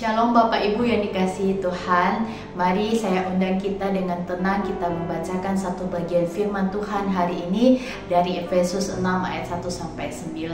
Shalom Bapak Ibu yang dikasihi Tuhan. Mari saya undang kita dengan tenang kita membacakan satu bagian firman Tuhan hari ini dari Efesus 6 ayat 1 sampai 9.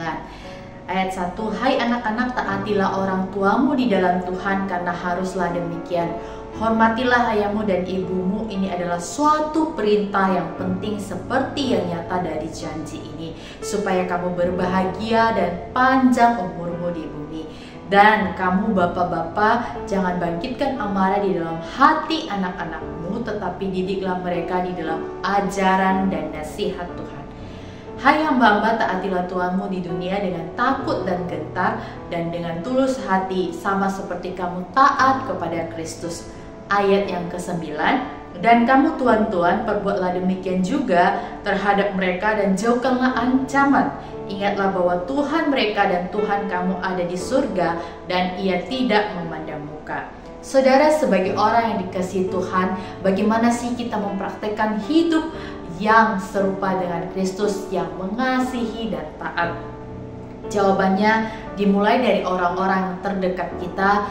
Ayat 1, hai anak-anak, taatilah orang tuamu di dalam Tuhan, karena haruslah demikian. Hormatilah ayahmu dan ibumu, ini adalah suatu perintah yang penting seperti yang nyata dari janji ini, supaya kamu berbahagia dan panjang umurmu di bumi. Dan kamu bapak-bapak, jangan bangkitkan amarah di dalam hati anak-anakmu, tetapi didiklah mereka di dalam ajaran dan nasihat Tuhan. Hai hamba-hamba, taatilah Tuhanmu di dunia dengan takut dan gentar, dan dengan tulus hati, sama seperti kamu taat kepada Kristus. Ayat yang ke-9, dan kamu tuan-tuan, perbuatlah demikian juga terhadap mereka dan jauhkanlah ancaman. Ingatlah bahwa Tuhan mereka dan Tuhan kamu ada di surga, dan Ia tidak memandang muka. Saudara, sebagai orang yang dikasihi Tuhan, bagaimana sih kita mempraktekkan hidup yang serupa dengan Kristus yang mengasihi dan taat? Jawabannya dimulai dari orang-orang terdekat kita,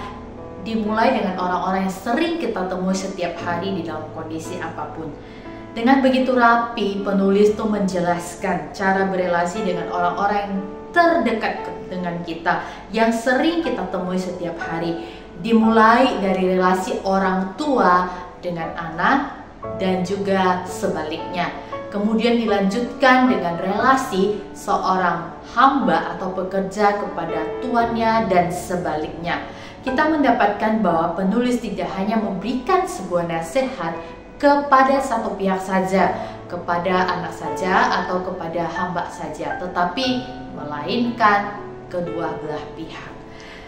dimulai dengan orang-orang yang sering kita temui setiap hari di dalam kondisi apapun. Dengan begitu rapi, penulis itu menjelaskan cara berelasi dengan orang-orang yang terdekat dengan kita, yang sering kita temui setiap hari. Dimulai dari relasi orang tua dengan anak dan juga sebaliknya. Kemudian dilanjutkan dengan relasi seorang hamba atau pekerja kepada tuannya dan sebaliknya. Kita mendapatkan bahwa penulis tidak hanya memberikan sebuah nasihat kepada satu pihak saja, kepada anak saja atau kepada hamba saja, tetapi melainkan kedua belah pihak.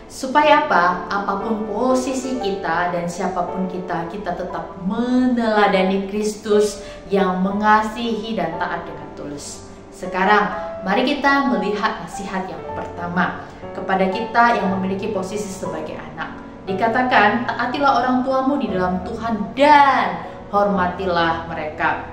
Supaya apa? Apapun posisi kita dan siapapun kita tetap meneladani Kristus yang mengasihi dan taat dengan tulus. Sekarang, mari kita melihat nasihat yang pertama kepada kita yang memiliki posisi sebagai anak. Dikatakan, taatilah orang tuamu di dalam Tuhan dan hormatilah mereka.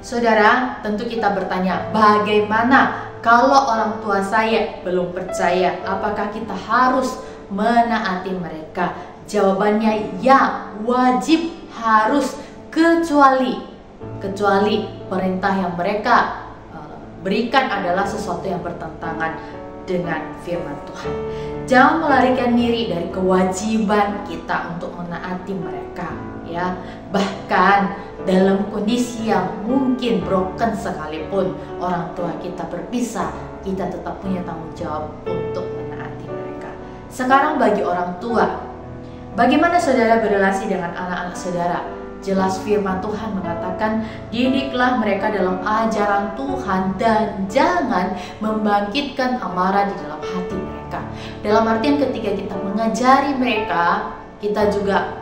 Saudara, tentu kita bertanya, bagaimana kalau orang tua saya belum percaya? Apakah kita harus menaati mereka? Jawabannya ya, wajib, harus, kecuali perintah yang mereka berikan adalah sesuatu yang bertentangan dengan firman Tuhan. Jangan melarikan diri dari kewajiban kita untuk menaati mereka, ya. Bahkan dalam kondisi yang mungkin broken sekalipun, orang tua kita berpisah, kita tetap punya tanggung jawab untuk menaati mereka. Sekarang bagi orang tua, bagaimana saudara berrelasi dengan anak-anak saudara? Jelas firman Tuhan mengatakan, didiklah mereka dalam ajaran Tuhan dan jangan membangkitkan amarah di dalam hati mereka. Dalam artian ketika kita mengajari mereka, kita juga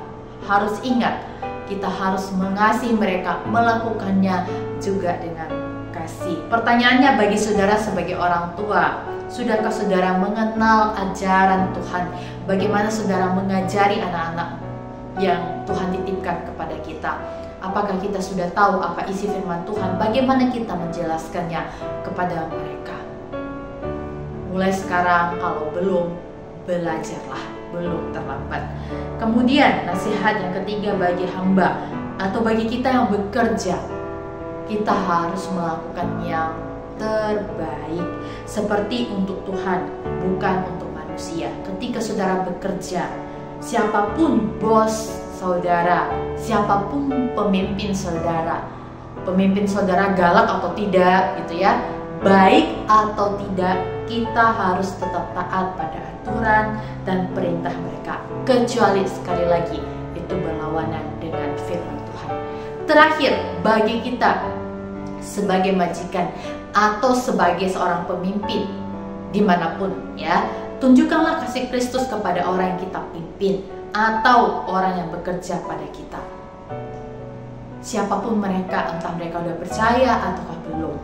harus ingat, kita harus mengasihi mereka, melakukannya juga dengan kasih. Pertanyaannya bagi saudara sebagai orang tua, sudahkah saudara mengenal ajaran Tuhan? Bagaimana saudara mengajari anak-anak yang Tuhan titipkan kepada kita? Apakah kita sudah tahu apa isi firman Tuhan? Bagaimana kita menjelaskannya kepada mereka? Mulai sekarang, kalau belum, belajarlah, belum terlambat. Kemudian nasihat yang ketiga bagi hamba atau bagi kita yang bekerja, kita harus melakukan yang terbaik seperti untuk Tuhan, bukan untuk manusia. Ketika saudara bekerja, siapapun bos saudara, siapapun pemimpin saudara galak atau tidak gitu ya, baik atau tidak, kita harus tetap taat pada aturan dan perintah mereka, kecuali sekali lagi itu berlawanan dengan firman Tuhan. Terakhir, bagi kita sebagai majikan atau sebagai seorang pemimpin dimanapun ya, tunjukkanlah kasih Kristus kepada orang yang kita pimpin atau orang yang bekerja pada kita. Siapapun mereka, entah mereka sudah percaya ataukah belum.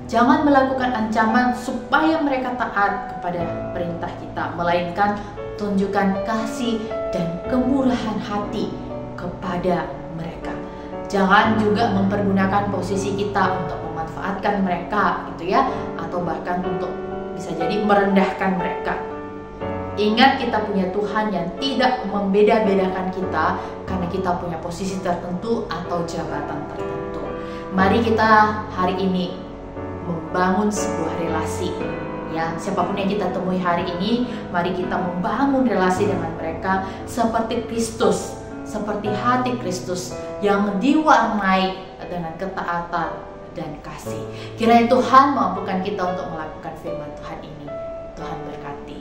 Jangan melakukan ancaman supaya mereka taat kepada perintah kita, melainkan tunjukkan kasih dan kemurahan hati kepada mereka. Jangan juga mempergunakan posisi kita untuk memanfaatkan mereka gitu ya, atau bahkan untuk bisa jadi merendahkan mereka. Ingat, kita punya Tuhan yang tidak membeda-bedakan kita karena kita punya posisi tertentu atau jabatan tertentu. Mari kita hari ini membangun sebuah relasi. Ya, siapapun yang kita temui hari ini, mari kita membangun relasi dengan mereka seperti Kristus, seperti hati Kristus yang diwarnai dengan ketaatan dan kasih. Kiranya Tuhan mampukan kita untuk melakukan firman Tuhan ini. Tuhan berkati.